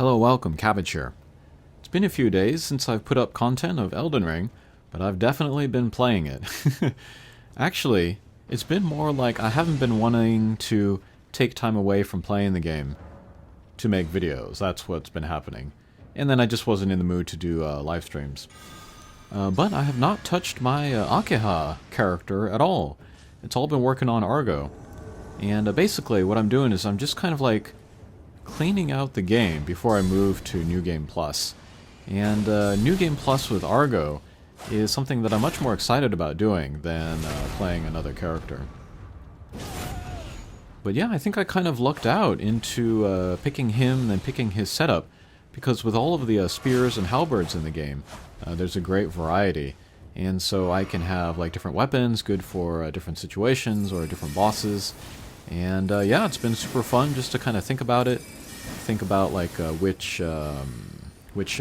Hello, welcome, Cabbage here. It's been a few days since I've put up content of Elden Ring, but I've definitely been playing it. Actually, it's been more like I haven't been wanting to take time away from playing the game to make videos. That's what's been happening. And then I just wasn't in the mood to do live streams. But I have not touched my Akeha character at all. It's all been working on Argo. And basically what I'm doing is I'm just kind of like cleaning out the game before I move to New Game Plus. And New Game Plus with Argo is something that I'm much more excited about doing than playing another character. But yeah, I think I kind of lucked out into picking him and picking his setup, because with all of the spears and halberds in the game, there's a great variety. And so I can have like different weapons, good for different situations or different bosses. And yeah, it's been super fun just to kind of think about it. Think about like which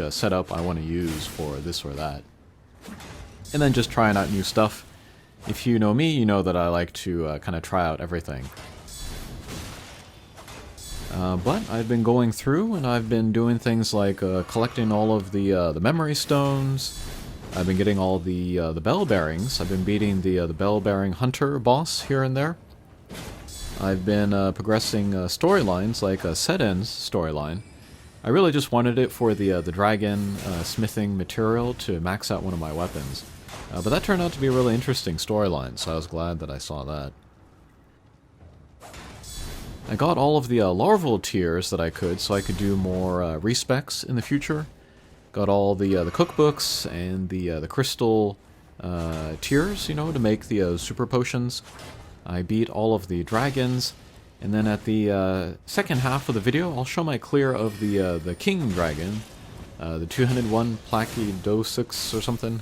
setup I want to use for this or that. And then just trying out new stuff. If you know me, you know that I like to kind of try out everything. But I've been going through and I've been doing things like collecting all of the memory stones. I've been getting all the bell bearings. I've been beating the bell bearing hunter boss here and there. I've been progressing storylines like Seden's storyline. I really just wanted it for the dragon smithing material to max out one of my weapons. But that turned out to be a really interesting storyline, so I was glad that I saw that. I got all of the larval tiers that I could, so I could do more respecs in the future. Got all the cookbooks and the crystal tiers, you know, to make the super potions. I beat all of the dragons, and then at the second half of the video, I'll show my clear of the king dragon, the 201 Placidosix or something.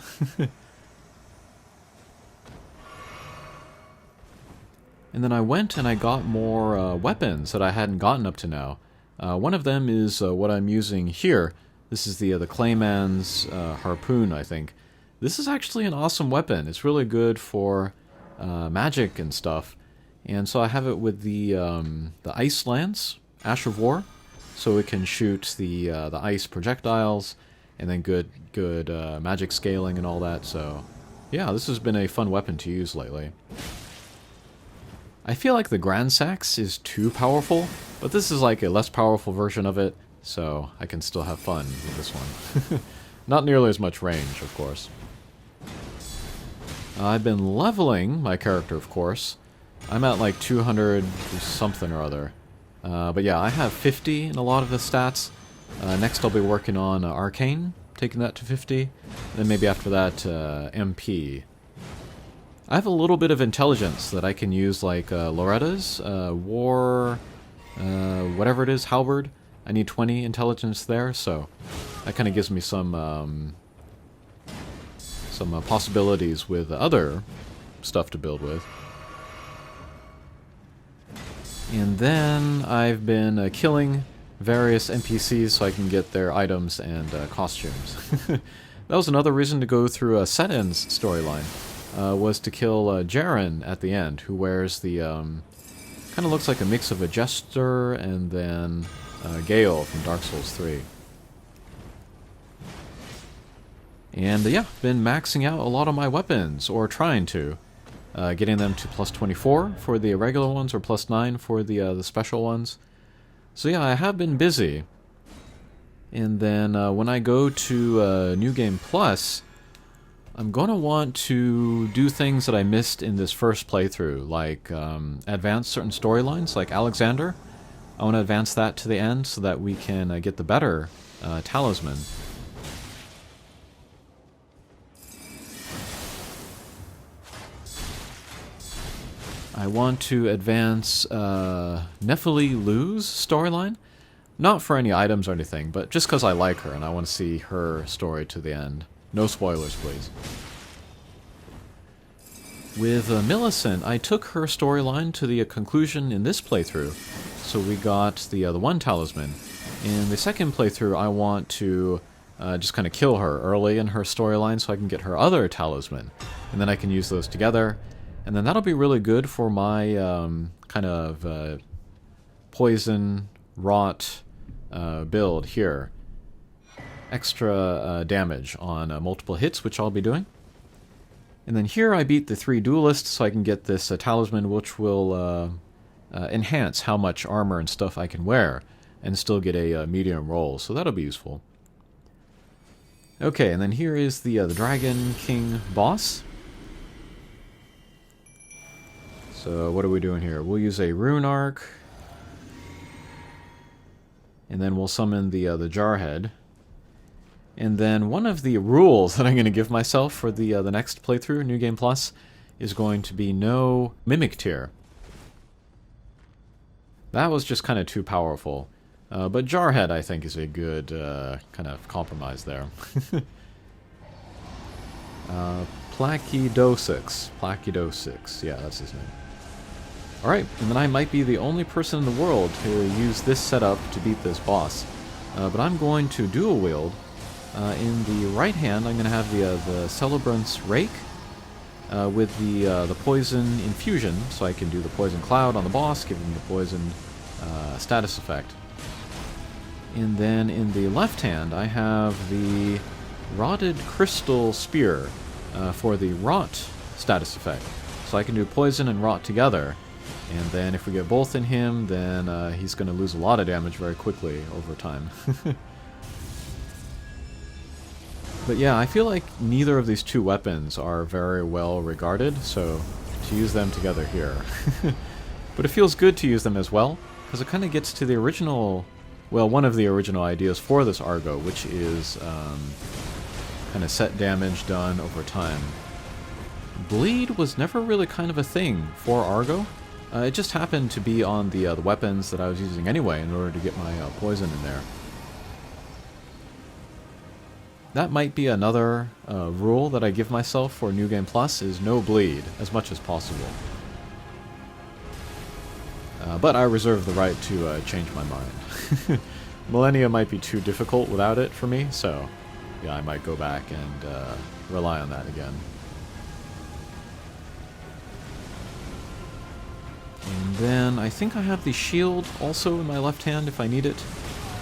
And then I went and I got more weapons that I hadn't gotten up to now. One of them is what I'm using here. This is the Clayman's harpoon, I think. This is actually an awesome weapon. It's really good for magic and stuff. And so I have it with the ice lance, Ash of War, so it can shoot the ice projectiles, and then good magic scaling and all that. So yeah, this has been a fun weapon to use lately. I feel like the Grand Sax is too powerful, but this is like a less powerful version of it, so I can still have fun with this one. Not nearly as much range, of course. I've been leveling my character, of course. I'm at like 200 something or other. But yeah, I have 50 in a lot of the stats. Next I'll be working on Arcane, taking that to 50. Then maybe after that, MP. I have a little bit of intelligence that I can use, like Loretta's War, whatever it is, Halberd. I need 20 intelligence there, so that kind of gives me some possibilities with other stuff to build with. And then I've been killing various NPCs so I can get their items and costumes. That was another reason to go through Seden's storyline. Was to kill Jaren at the end, who wears the, kind of looks like a mix of a Jester and then Gale from Dark Souls 3. And yeah, been maxing out a lot of my weapons, or trying to. Getting them to plus 24 for the regular ones, or plus 9 for the special ones. So yeah, I have been busy. And then when I go to New Game Plus, I'm going to want to do things that I missed in this first playthrough, like advance certain storylines, like Alexander. I want to advance that to the end so that we can get the better talisman. I want to advance Nephili Lu's storyline. Not for any items or anything, but just because I like her and I want to see her story to the end. No spoilers, please. With Millicent, I took her storyline to the conclusion in this playthrough, so we got the one talisman. In the second playthrough, I want to just kind of kill her early in her storyline so I can get her other talisman, and then I can use those together, and then that'll be really good for my kind of poison, rot, build here. Extra damage on multiple hits, which I'll be doing. And then here I beat the 3 duelists so I can get this talisman, which will enhance how much armor and stuff I can wear and still get a medium roll, so that'll be useful. Okay, and then here is the Dragon King boss. So what are we doing here? We'll use a rune arc, and then we'll summon the Jarhead. And then one of the rules that I'm going to give myself for the next playthrough, New Game Plus, is going to be no Mimic Tier. That was just kind of too powerful. But Jarhead, I think, is a good kind of compromise there. Placidosix. Placidosix. Yeah, that's his name. Alright, and then I might be the only person in the world to use this setup to beat this boss. But I'm going to dual wield. In the right hand, I'm going to have the Celebrant's Rake with the Poison Infusion, so I can do the Poison Cloud on the boss, give him the Poison status effect. And then in the left hand, I have the Rotted Crystal Spear for the Rot status effect. So I can do Poison and Rot together. And then if we get both in him, then he's going to lose a lot of damage very quickly over time. But yeah, I feel like neither of these two weapons are very well regarded, so to use them together here. But it feels good to use them as well, because it kind of gets to the original, well, one of the original ideas for this Argo, which is kind of set damage done over time. Bleed was never really kind of a thing for Argo. It just happened to be on the weapons that I was using anyway in order to get my poison in there. That might be another rule that I give myself for New Game Plus, is no bleed, as much as possible. But I reserve the right to change my mind. Millennia might be too difficult without it for me, so yeah, I might go back and rely on that again. And then I think I have the shield also in my left hand if I need it,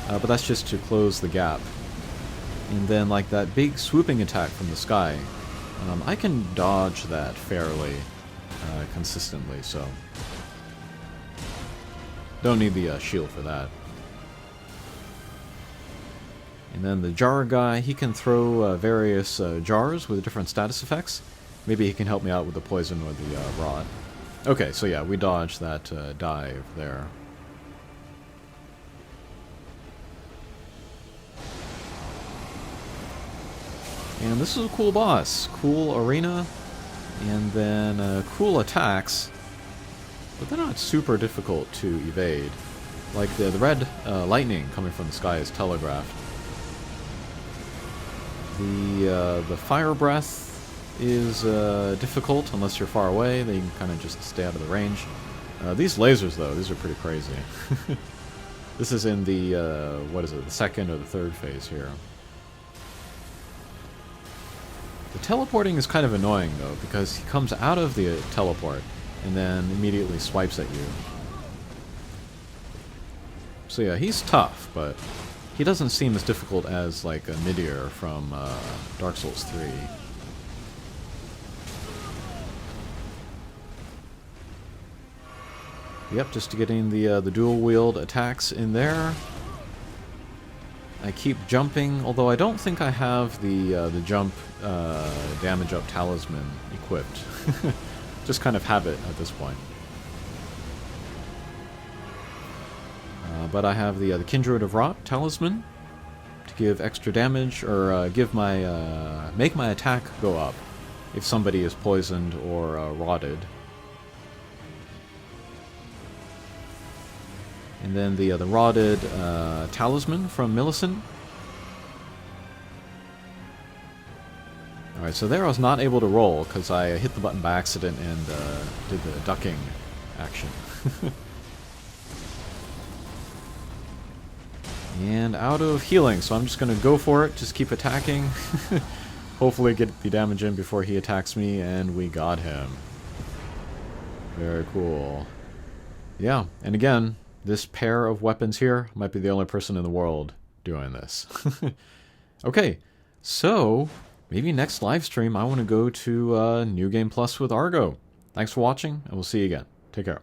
but that's just to close the gap. And then, like, that big swooping attack from the sky, I can dodge that fairly consistently, so don't need the shield for that. And then the jar guy, he can throw various jars with different status effects. Maybe he can help me out with the poison or the rod. Okay, so yeah, we dodged that dive there. And this is a cool boss. Cool arena, and then cool attacks, but they're not super difficult to evade. Like the red lightning coming from the sky is telegraphed. The fire breath is difficult unless you're far away. They can kind of just stay out of the range. These lasers, though, these are pretty crazy. This is in the, what is it, the second or the third phase here. The teleporting is kind of annoying, though, because he comes out of the teleport and then immediately swipes at you. So yeah, he's tough, but he doesn't seem as difficult as, like, a Midir from Dark Souls 3. Yep, just getting the dual wield attacks in there. I keep jumping, although I don't think I have the jump damage up talisman equipped. Just kind of have it at this point. But I have the Kindred of Rot talisman to give extra damage, or give my make my attack go up if somebody is poisoned or rotted. And then the rotted talisman from Millicent. Alright, so there I was not able to roll because I hit the button by accident and did the ducking action. And out of healing, so I'm just going to go for it, just keep attacking. Hopefully get the damage in before he attacks me, and we got him. Very cool. Yeah, and again, this pair of weapons here, might be the only person in the world doing this. Okay, so maybe next live stream I want to go to New Game Plus with Argo. Thanks for watching, and we'll see you again. Take care.